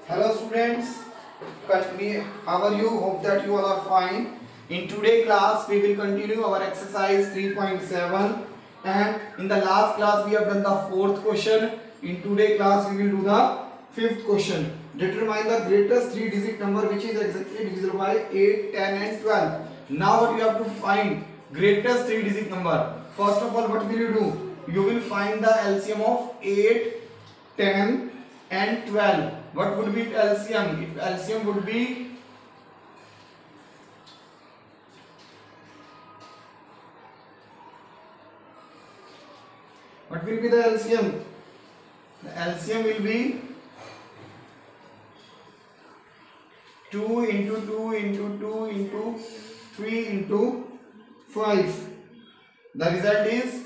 Hello students, how are you? Hope that you all are fine. In today's class, we will continue our exercise 3.7, and in the last class we have done the fourth question. In today's class, we will do the fifth question. Determine the greatest three-digit number which is exactly divisible by 8, 10 and 12. Now what you have to find greatest three-digit number. First of all, what will you do? You will find the LCM of 8, 10 and 12. What would be LCM? If LCM would be what will be the LCM? The LCM will be 2 into 2 into 2 into 3 into 5. The result is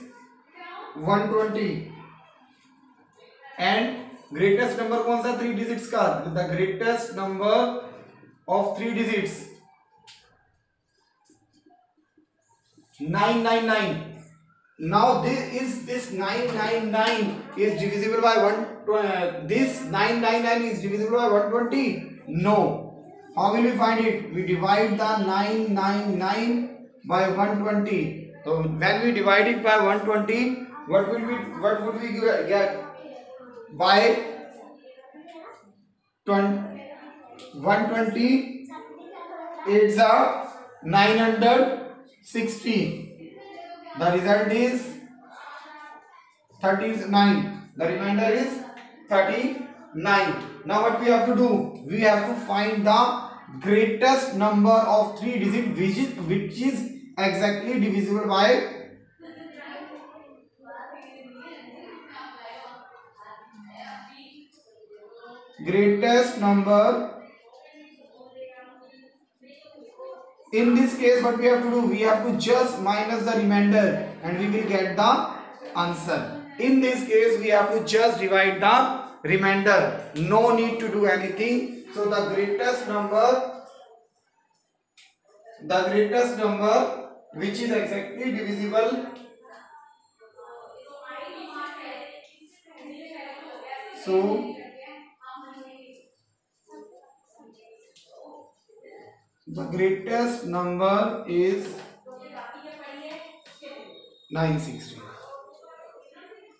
120. And greatest number कौन सा 3 digits का? The greatest number of 3 digits 999. Now this 999 is divisible by 1. This 999 is divisible by 120. No. How will we find it? We divide the 999 by 120. So when we divide it by 120, what would we get? By 120 it's a 960. The result is 39. The remainder is 39. Now what we have to do? We have to find the greatest number of 3 digits which is exactly divisible by greatest number. In this case, what we have to do? We have to just minus the remainder and we will get the answer. In this case, we have to just divide the remainder. No need to do anything. So the greatest number which is exactly divisible. So the greatest number is 960.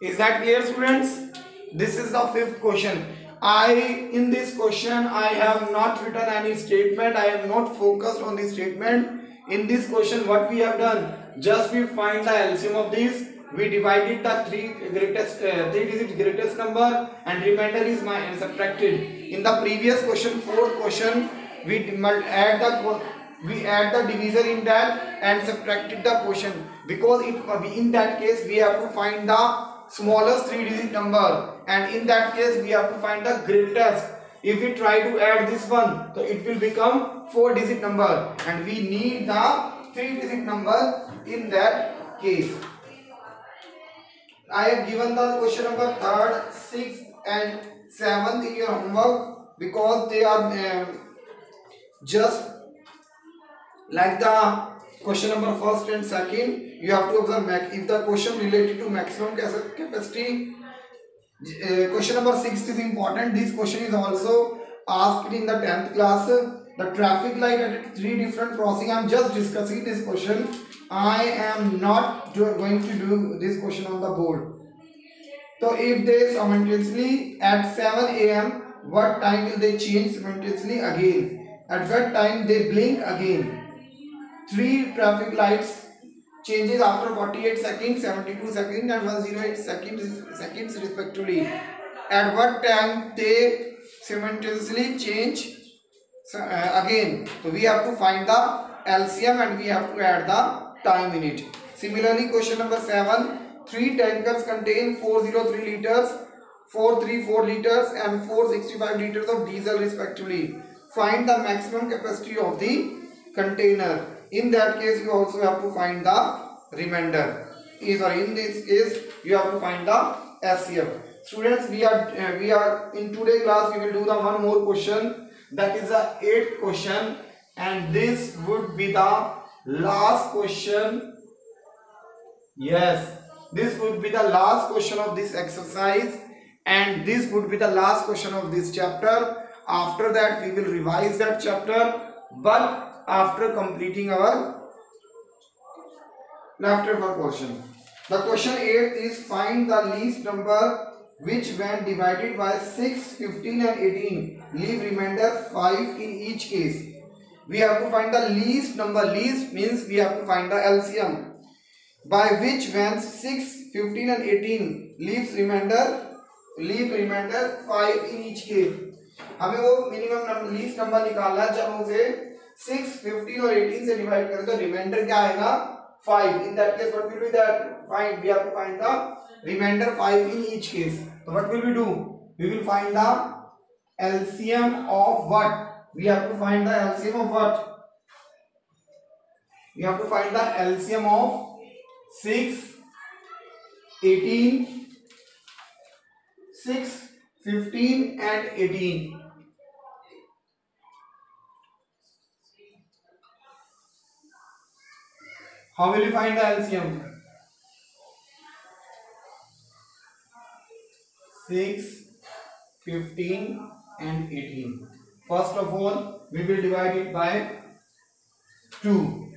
Is that clear, students? This is the fifth question. In this question I have not written any statement. I am not focused on this statement. In this question, what we have done? Just we find the LCM of this. We divided the three digit greatest number, and remainder is subtracted. In the previous question, fourth question, we add the divisor in that and subtracted the quotient, because in that case we have to find the smallest 3-digit number, and in that case we have to find the greatest. If we try to add this one, so it will become 4-digit number, and we need the 3-digit number in that case. I have given the question number 3rd, 6th and 7th in your homework, because they are just like the question number 1st and 2nd. You have to observe if the question related to maximum capacity. Question number 6 is important. This question is also asked in the 10th class. The traffic light at 3 different crossing. I am just discussing this question. I am not going to do this question on the board. So if they simultaneously at 7 a.m. what time will they change simultaneously again? At what time they blink again? 3 traffic lights changes after 48 seconds, 72 seconds and 108 seconds respectively. At what time they simultaneously change again? So we have to find the LCM and we have to add the time in it. Similarly, question number 7, 3 tankers contain 403 liters, 434 liters and 465 liters of diesel respectively. Find the maximum capacity of the container. In that case, you also have to find the remainder. In this case, you have to find the SCF. Students, we are in today's class. We will do the one more question. That is the 8th question, and this would be the last question. Yes, this would be the last question of this exercise, and this would be the last question of this chapter. after that we will revise that chapter, but after completing our leftover portion. The question 8 is find the least number which when divided by 6, 15 and 18 leave remainder 5 in each case. We have to find the least number. Least means we have to find the LCM by which when 6, 15 and 18 leave remainder 5 in each case. हमें वो minimum least number निकालना है जब उसे 6, 15 और 18 से divide करें तो रिमाइंडर क्या आएगा 5. In that case, what will be that? We have to find the remainder 5 in each case. So what will we do? We will find the LCM of what? We have to find the LCM of what? We have to find the LCM of 6, 18, 6, 15 and 18. How will you find the LCM? 6, 15 and 18. First of all, we will divide it by 2.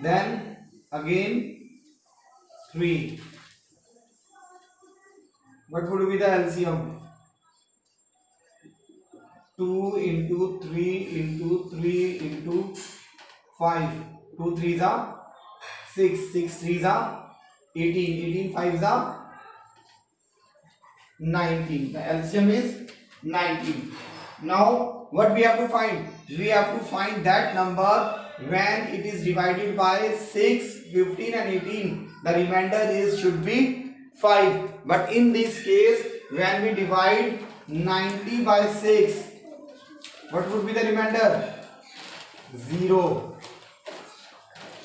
Then again 3. What would be the LCM? 2 into 3 into 3 into 5. 2 3s are 6, 6 3s are 18, 18 5s are 19. The LCM is 19. Now what we have to find? We have to find that number when it is divided by 6, 15 and 18. The remainder should be 5. But in this case, when we divide 90 by 6, what would be the remainder? 0.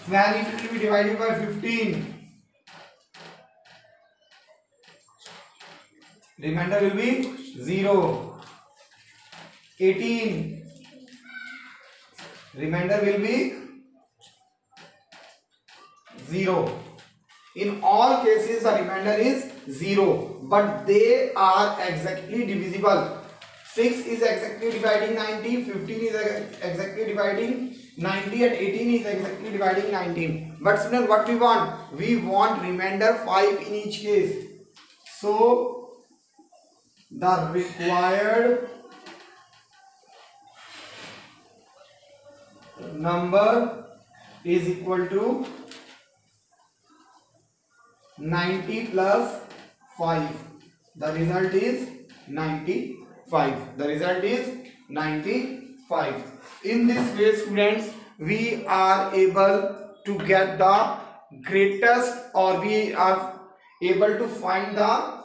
When it will be divided by 15, remainder will be 0. 18, remainder will be 0. In all cases the remainder is 0, but they are exactly divisible. 6 is exactly dividing 90, 15 is exactly dividing 90 and 18 is exactly dividing 19. But students, what we want? We want remainder 5 in each case. So the required number is equal to 90 plus 5. The result is 95. The result is 95. In this way, students, we are able to get the greatest, or we are able to find the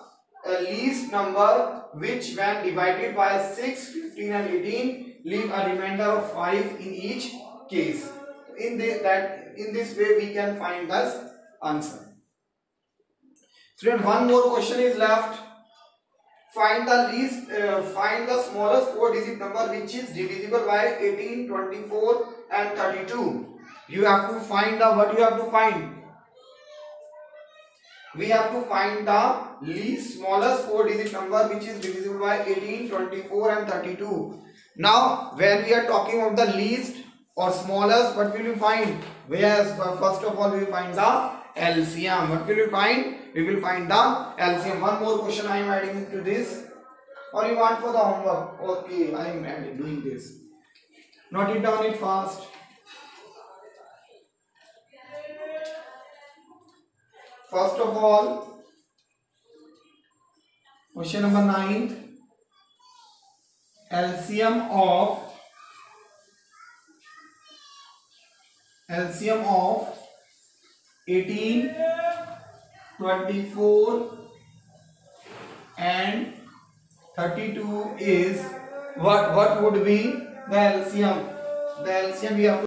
least number which when divided by 6, 15 and 18 leave a remainder of 5 in each case. In this way we can find this answer. Student, one more question is left. Find the smallest 4-digit number which is divisible by 18, 24 and 32. You have to find the, what you have to find? We have to find the least smallest 4-digit number which is divisible by 18, 24 and 32. Now when we are talking about the least or smallest, what will you find? First of all we will find the LCM. What will you find? We will find the LCM. One more question I am adding to this, or you want for the homework? Okay, I am doing this. Note it down it fast. First of all, question number 9. LCM of 18, 24 and 32 is what would be the LCM? The LCM we have to